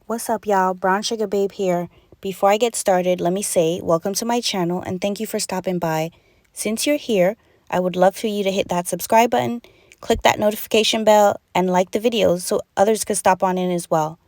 What's up, y'all? Brown Sugar Babe here. Before I get started, let me say welcome to my channel and thank you for stopping by. Since you're here, I would love for you to hit that subscribe button, click that notification bell, and like the videos so others could stop on in as well.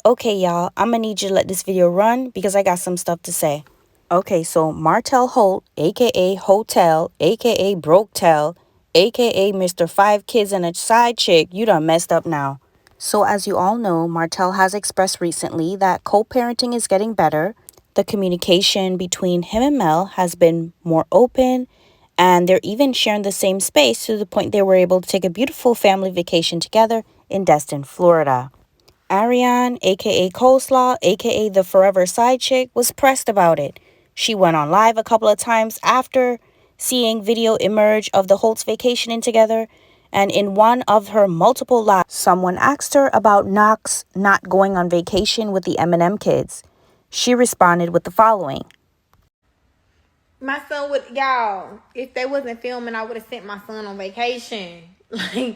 Okay, y'all, I'm gonna need you to let this video run because I got some stuff to say. Okay, so Martell Holt, aka Hotel, aka Broketell, aka Mr. Five Kids and a Side Chick, you done messed up now. So as you all know, Martell has expressed recently that co-parenting is getting better. The communication between him and Mel has been more open, and they're even sharing the same space to the point they were able to take a beautiful family vacation together in Destin, Florida. Arionne, aka Coleslaw, aka the Forever Side Chick, was pressed about it. She went on live a couple of times after seeing video emerge of the Holtz vacationing together, and in one of her multiple lives, someone asked her about Knox not going on vacation with the M&M kids. She responded with the following. My son would, y'all, if they wasn't filming, I would have sent my son on vacation. Like,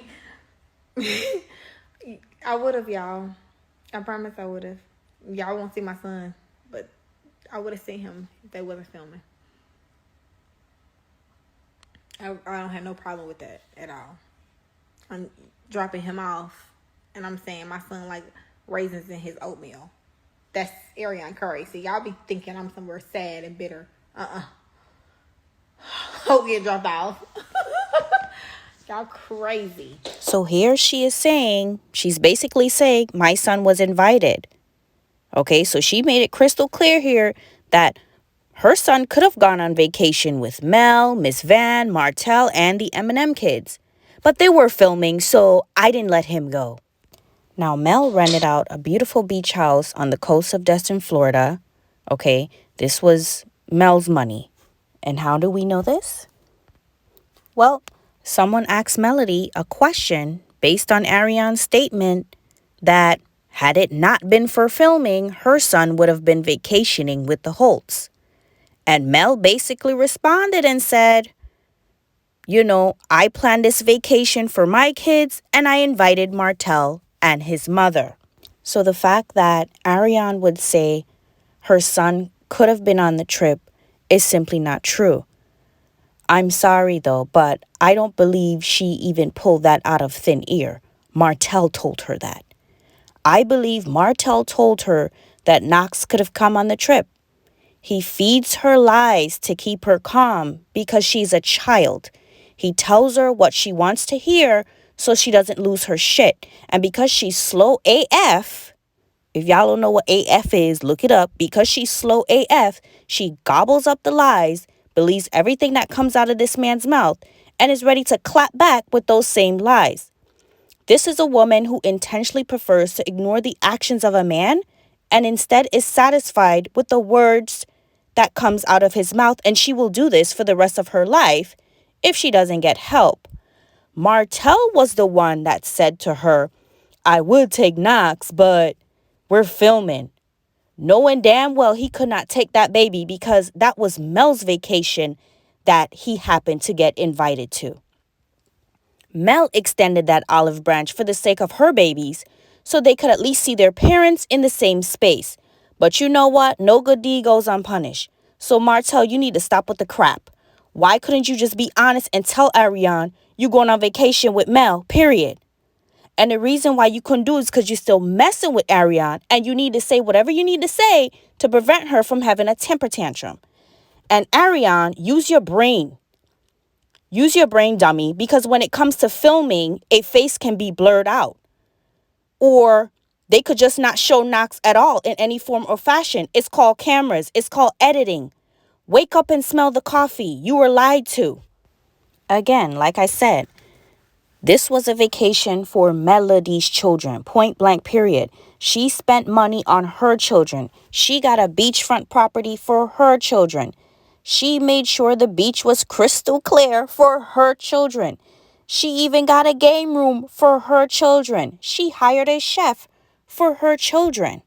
I would have, y'all. I promise I would have. Y'all won't see my son, but I would have seen him if they wasn't filming. I don't have no problem with that at all. I'm dropping him off, and I'm saying my son like raisins in his oatmeal. That's Arionne Curry. See, y'all be thinking I'm somewhere sad and bitter. Hope get dropped off. Y'all crazy. So here she is saying, she's basically saying, my son was invited. Okay, so she made it crystal clear here that her son could have gone on vacation with Mel, Miss Van, Martell, and the M&M kids. But they were filming, so I didn't let him go. Now, Mel rented out a beautiful beach house on the coast of Destin, Florida. Okay, this was Mel's money. And how do we know this? Well, someone asked Melody a question based on Arionne's statement that had it not been for filming, her son would have been vacationing with the Holtz. And Mel basically responded and said, I planned this vacation for my kids and I invited Martell and his mother. So the fact that Arionne would say her son could have been on the trip is simply not true. I'm sorry though, but I don't believe she even pulled that out of thin air. Martell told her that. I believe Martell told her that Knox could have come on the trip. He feeds her lies to keep her calm because she's a child. He tells her what she wants to hear so she doesn't lose her shit. And because she's slow AF, if y'all don't know what AF is, look it up. Because she's slow AF, she gobbles up the lies, believes everything that comes out of this man's mouth, and is ready to clap back with those same lies. This is a woman who intentionally prefers to ignore the actions of a man and instead is satisfied with the words that comes out of his mouth, and she will do this for the rest of her life if she doesn't get help. Martell was the one that said to her, I would take Knox, but we're filming. Knowing damn well he could not take that baby because that was Mel's vacation that he happened to get invited to. Mel extended that olive branch for the sake of her babies so they could at least see their parents in the same space. But you know what? No good deed goes unpunished. So Martell, you need to stop with the crap. Why couldn't you just be honest and tell Arionne you going on vacation with Mel, period? And the reason why you couldn't do it is because you're still messing with Arionne and you need to say whatever you need to say to prevent her from having a temper tantrum. And Arionne, use your brain. Use your brain, dummy, because when it comes to filming, a face can be blurred out. Or they could just not show Knox at all in any form or fashion. It's called cameras. It's called editing. Wake up and smell the coffee. You were lied to. Again, like I said, this was a vacation for Melody's children, point blank, period. She spent money on her children. She got a beachfront property for her children. She made sure the beach was crystal clear for her children. She even got a game room for her children. She hired a chef for her children.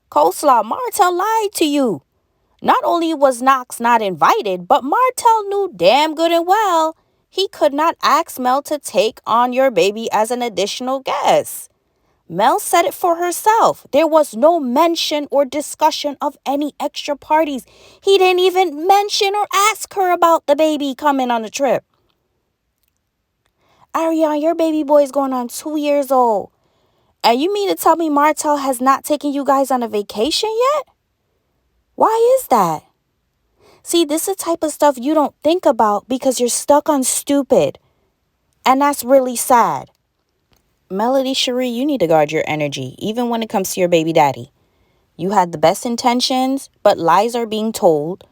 Coleslaw, Martell lied to you. Not only was Knox not invited, but Martell knew damn good and well he could not ask Mel to take on your baby as an additional guest. Mel said it for herself. There was no mention or discussion of any extra parties. He didn't even mention or ask her about the baby coming on the trip. Arionne, your baby boy is going on 2 years old. And you mean to tell me Martell has not taken you guys on a vacation yet? Why is that? See, this is the type of stuff you don't think about because you're stuck on stupid. And that's really sad. Melody Cherie, you need to guard your energy, even when it comes to your baby daddy. You had the best intentions, but lies are being told.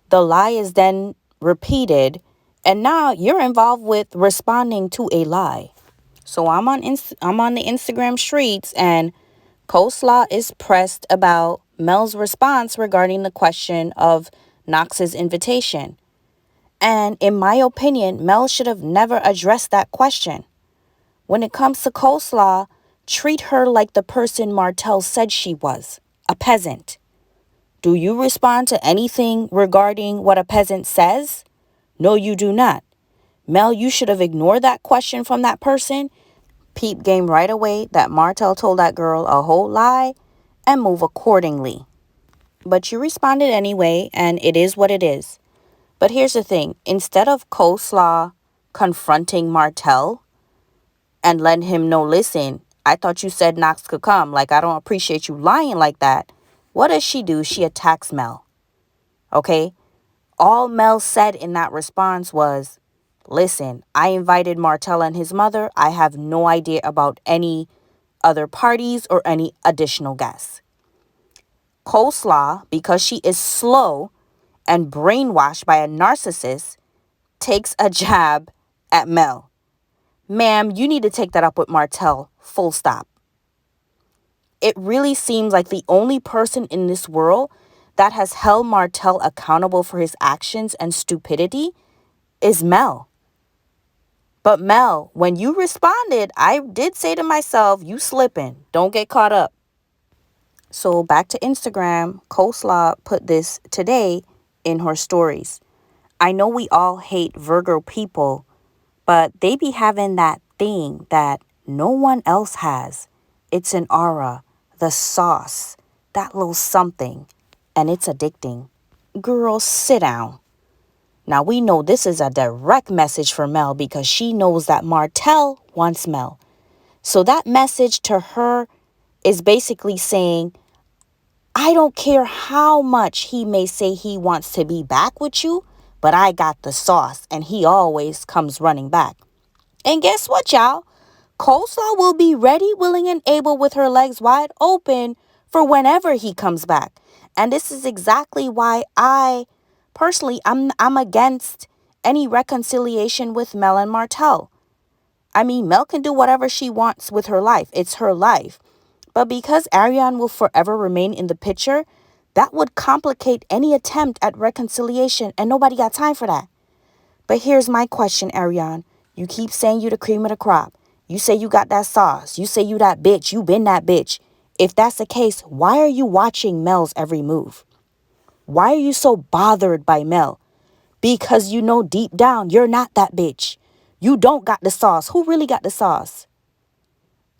The lie is then repeated, and now you're involved with responding to a lie. So I'm on the Instagram streets, and Coleslaw is pressed about Mel's response regarding the question of Knox's invitation. And in my opinion, Mel should have never addressed that question. When it comes to Coleslaw, treat her like the person Martell said she was, a peasant. Do you respond to anything regarding what a peasant says? No, you do not. Mel, you should have ignored that question from that person, peep game right away that Martell told that girl a whole lie, and move accordingly. But you responded anyway, and it is what it is. But here's the thing. Instead of Coleslaw confronting Martell and letting him know, listen, I thought you said Knox could come. Like, I don't appreciate you lying like that. What does she do? She attacks Mel. Okay? All Mel said in that response was, listen, I invited Martell and his mother. I have no idea about any other parties or any additional guests. Coleslaw, because she is slow and brainwashed by a narcissist, takes a jab at Mel. Ma'am, you need to take that up with Martell, full stop. It really seems like the only person in this world that has held Martell accountable for his actions and stupidity is Mel. But Mel, when you responded, I did say to myself, you slipping. Don't get caught up. So back to Instagram, Coleslaw put this today in her stories. I know we all hate Virgo people, but they be having that thing that no one else has. It's an aura, the sauce, that little something, and it's addicting. Girl, sit down. Now we know this is a direct message for Mel because she knows that Martell wants Mel. So that message to her is basically saying, I don't care how much he may say he wants to be back with you, but I got the sauce, and he always comes running back. And guess what, y'all? Coleslaw will be ready, willing, and able with her legs wide open for whenever he comes back. And this is exactly why I, personally, I'm against any reconciliation with Mel and Martell. I mean, Mel can do whatever she wants with her life. It's her life. But because Arionne will forever remain in the picture, that would complicate any attempt at reconciliation, and nobody got time for that. But here's my question, Arionne. You keep saying you the cream of the crop. You say you got that sauce. You say you that bitch. You been that bitch. If that's the case, why are you watching Mel's every move? Why are you so bothered by Mel? Because you know deep down you're not that bitch. You don't got the sauce. Who really got the sauce?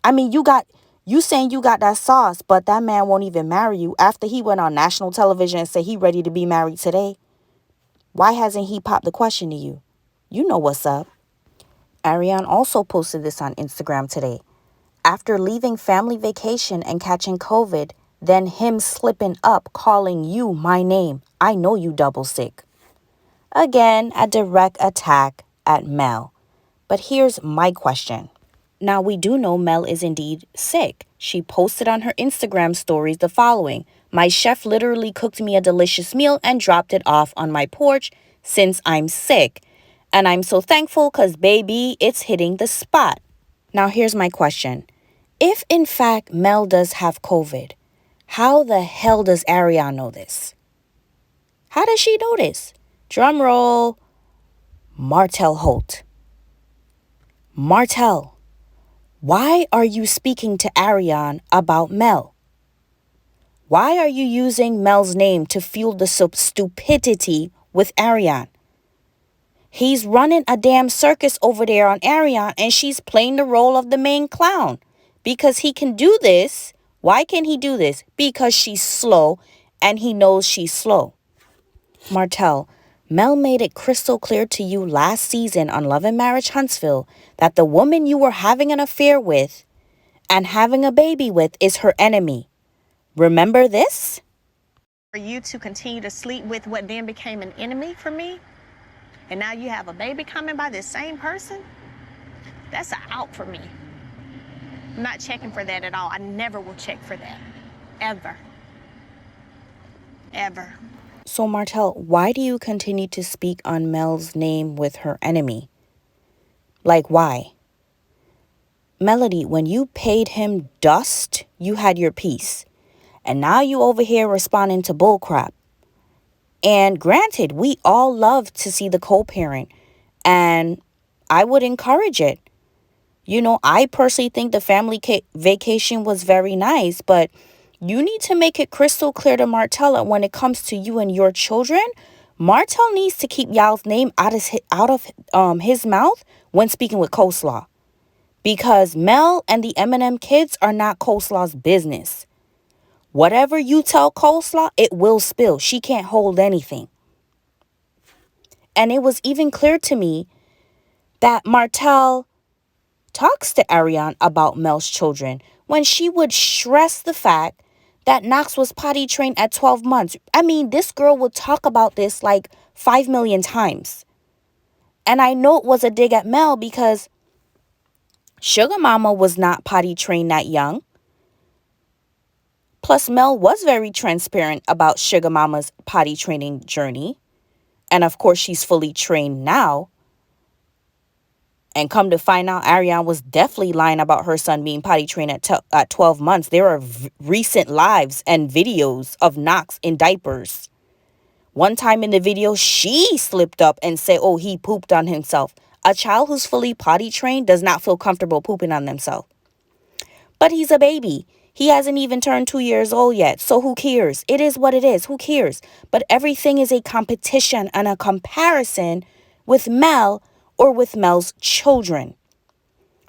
I mean, you saying you got that sauce, but that man won't even marry you after he went on national television and said he ready to be married today. Why hasn't he popped the question to you? You know what's up. Arionne also posted this on Instagram today. After leaving family vacation and catching COVID, then him slipping up calling you my name. I know you double sick. Again, a direct attack at Mel. But here's my question. Now, we do know Mel is indeed sick. She posted on her Instagram stories the following. My chef literally cooked me a delicious meal and dropped it off on my porch since I'm sick. And I'm so thankful because, baby, it's hitting the spot. Now, here's my question. If, in fact, Mel does have COVID, how the hell does Arionne know this? How does she know this? Drum roll. Martell Holt. Martell, why are you speaking to Arionne about Mel? Why are you using Mel's name to fuel the stupidity with Arionne? He's running a damn circus over there on Arionne, and she's playing the role of the main clown because he can do this. Why can he do this? Because she's slow and he knows she's slow. Martell, Mel made it crystal clear to you last season on Love and Marriage Huntsville that the woman you were having an affair with and having a baby with is her enemy. Remember this? For you to continue to sleep with what then became an enemy for me, and now you have a baby coming by this same person, that's an out for me. I'm not checking for that at all. I never will check for that. Ever. Ever. So Martell, why do you continue to speak on Mel's name with her enemy? Like, why? Melody, when you paid him dust, you had your peace. And now you over here responding to bullcrap. And granted, we all love to see the co-parent. And I would encourage it. You know, I personally think the family vacation was very nice. But you need to make it crystal clear to Martell when it comes to you and your children. Martell needs to keep y'all's name out of his mouth when speaking with Coleslaw. Because Mel and the M&M kids are not Coleslaw's business. Whatever you tell Coleslaw, it will spill. She can't hold anything. And it was even clear to me that Martell talks to Arionne about Mel's children when she would stress the fact that Knox was potty trained at 12 months. I mean, this girl would talk about this like 5 million times. And I know it was a dig at Mel because Sugar Mama was not potty trained that young. Plus, Mel was very transparent about Sugar Mama's potty training journey. And of course, she's fully trained now. And come to find out, Arionne was definitely lying about her son being potty trained at 12 months. There are recent lives and videos of Knox in diapers. One time in the video, she slipped up and said, oh, he pooped on himself. A child who's fully potty trained does not feel comfortable pooping on themselves. But he's a baby. He hasn't even turned 2 years old yet. So who cares? It is what it is. Who cares? But everything is a competition and a comparison with Mel or with Mel's children.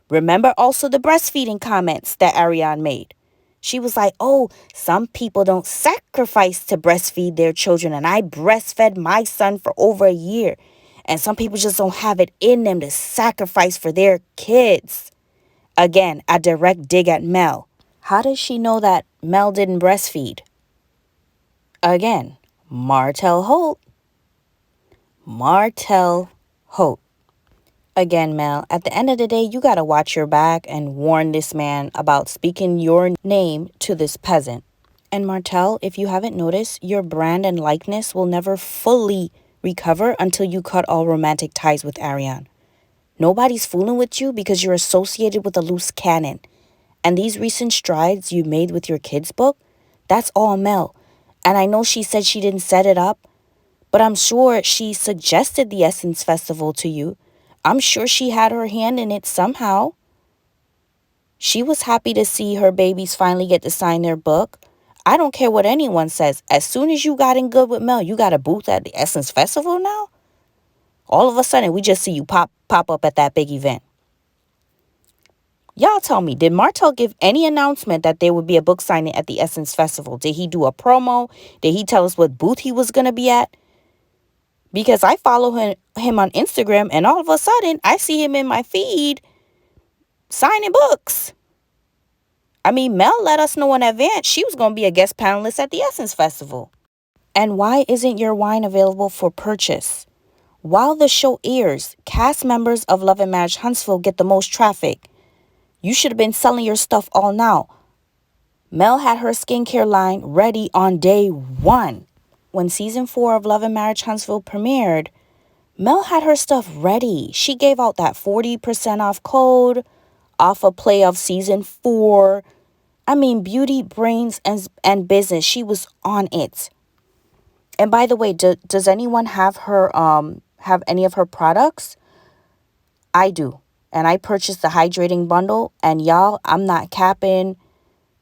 Remember also the breastfeeding comments that Arionne made. She was like, oh, some people don't sacrifice to breastfeed their children. And I breastfed my son for over a year. And some people just don't have it in them to sacrifice for their kids. Again, a direct dig at Mel. How does she know that Mel didn't breastfeed? Again, Martell Holt. Martell Holt. Again, Mel, at the end of the day, you got to watch your back and warn this man about speaking your name to this peasant. And Martell, if you haven't noticed, your brand and likeness will never fully recover until you cut all romantic ties with Arionne. Nobody's fooling with you because you're associated with a loose cannon. And these recent strides you made with your kids' book, that's all Mel. And I know she said she didn't set it up, but I'm sure she suggested the Essence Festival to you. I'm sure she had her hand in it somehow. She was happy to see her babies finally get to sign their book. I don't care what anyone says. As soon as you got in good with Mel, you got a booth at the Essence Festival now? All of a sudden, we just see you pop up at that big event. Y'all tell me, did Martell give any announcement that there would be a book signing at the Essence Festival? Did he do a promo? Did he tell us what booth he was going to be at? Because I follow him on Instagram, and all of a sudden, I see him in my feed signing books. I mean, Mel let us know in advance she was going to be a guest panelist at the Essence Festival. And why isn't your wine available for purchase? While the show airs, cast members of Love and Marriage Huntsville get the most traffic. You should have been selling your stuff all now. Mel had her skincare line ready on day 1. When season 4 of Love and Marriage Huntsville premiered, Mel had her stuff ready. She gave out that 40% off code off a play of season 4. I mean, beauty, brains, and business. She was on it. And by the way, does anyone have any of her products? I do. And I purchased the hydrating bundle. And y'all, I'm not capping.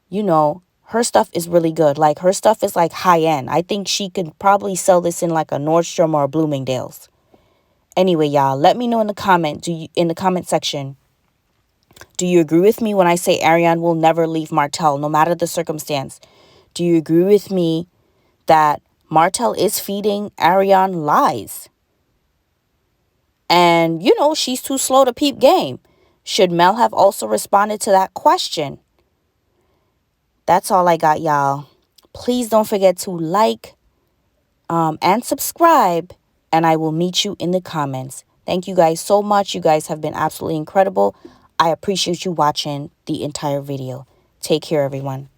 You know, her stuff is really good. Like, her stuff is like high end. I think she could probably sell this in like a Nordstrom or a Bloomingdale's. Anyway, y'all, let me know in the comment section. Do you agree with me when I say Arionne will never leave Martell, no matter the circumstance? Do you agree with me that Martell is feeding Arionne lies? And, you know, she's too slow to peep game. Should Mel have also responded to that question? That's all I got, y'all. Please don't forget to like and subscribe, and I will meet you in the comments. Thank you guys so much. You guys have been absolutely incredible. I appreciate you watching the entire video. Take care, everyone.